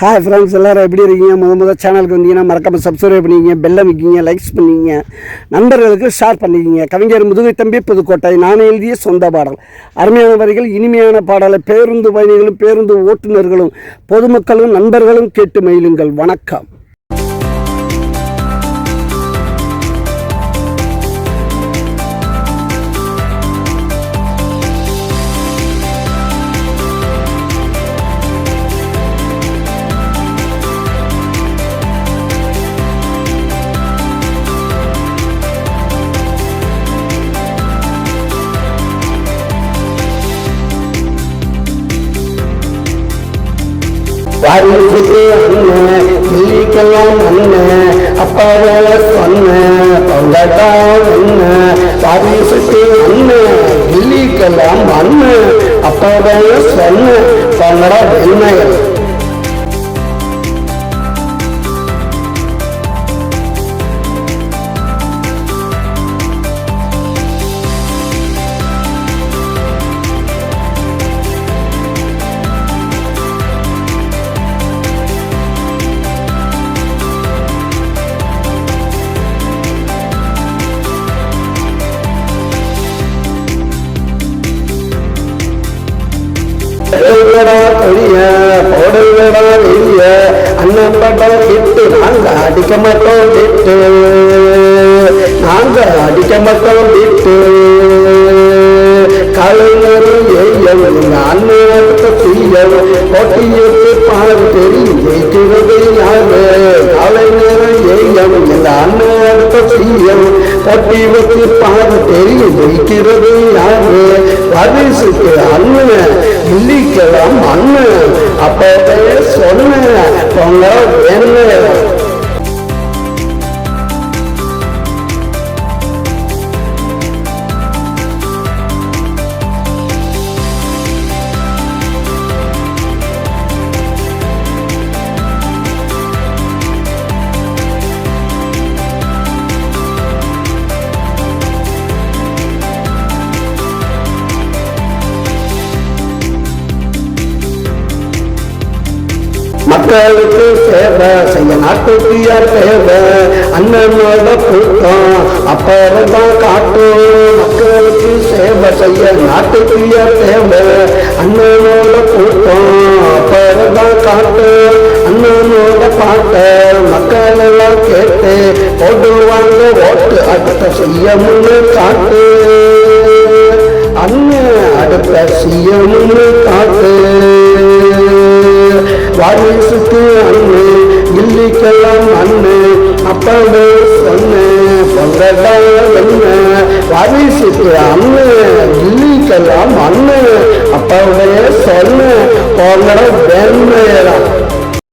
Hi friends, எல்லோரும் எப்படி இருக்கீங்க? முதல் சேனலுக்கு வந்தீங்கன்னா மறக்காமல் சப்ஸ்கிரைப் பண்ணிக்கிங்க, பெல் அமைக்கிங்க, லைக்ஸ் பண்ணிக்கிங்க, நண்பர்களுக்கு ஷேர் பண்ணிக்கிங்க. கவிஞர் முதுகை தம்பி புதுக்கோட்டை. நான் எழுதிய சொந்த பாடல். அருமையான வரிகள், இனிமையான பாடலை பேருந்து பயணிகளும் பேருந்து ஓட்டுநர்களும் பொதுமக்களும் நண்பர்களும் கேட்டு மகிழுங்கள். வணக்கம். வாரிசுக்கு அண்ணன் இல்லிக்கெல்லாம் அண்ணன் அப்பாவே சொன்ன பொங்கத்தான் அண்ணன். வாரிசுக்கு அண்ணன் இல்லிக்கெல்லாம் அண்ணன் அப்பாவே சொன்ன பொங்கடா வெண்மையல். போடுங்கடா வெளிய அண்ணன் படம் விட்டு நாங்க அடிக்க மாட்டோம் விட்டு, நாங்க அடிக்க மாட்டோம் விட்டு. கலைஞரும் எய்யம் அண்ணன் செய்யம் போட்டியிட்டு பாடு தெரியும் ஜெயிக்கிறது யாரு? கலைஞரும் எய்யம் இந்த அண்ணன் செய்யம் போட்டி வச்சு பாடு தெரியும் ஜெயிக்கிறது யாரு? வாரிசுக்கு அண்ணன் இல்லிக்கெல்லாம் அண்ணன் அப்பவே சொன்ன பொங்க வேணும். மக்களுக்கு சேவை செய்ய நாட்டுக்கு யார் தேவை? அண்ணனோட கூட்டம் அப்புறம்தான் காட்டும். மக்களுக்கு சேவை செய்ய நாட்டுக்கு யார் தேவை? அண்ணனோட கூட்டம் அப்புறம்தான் காட்டும். அண்ணனோட பாட்டை மக்கள் எல்லாம் கேட்டு போடுவாங்க ஓட்டு. அடுத்த செய்யமுன்னு காட்டு அண்ணன், அடுத்த செய்யமுன்னு காட்டு. வாரிசுக்கு அண்ணன் இல்லிக்கெல்லாம் அண்ணன் அப்பவே சொன்ன பொங்கடா என்ன. வாரிசுக்கு அண்ணன் இல்லிக்கெல்லாம் அண்ணன் அப்பவே சொன்ன பொங்கட வேண்மையலாம்.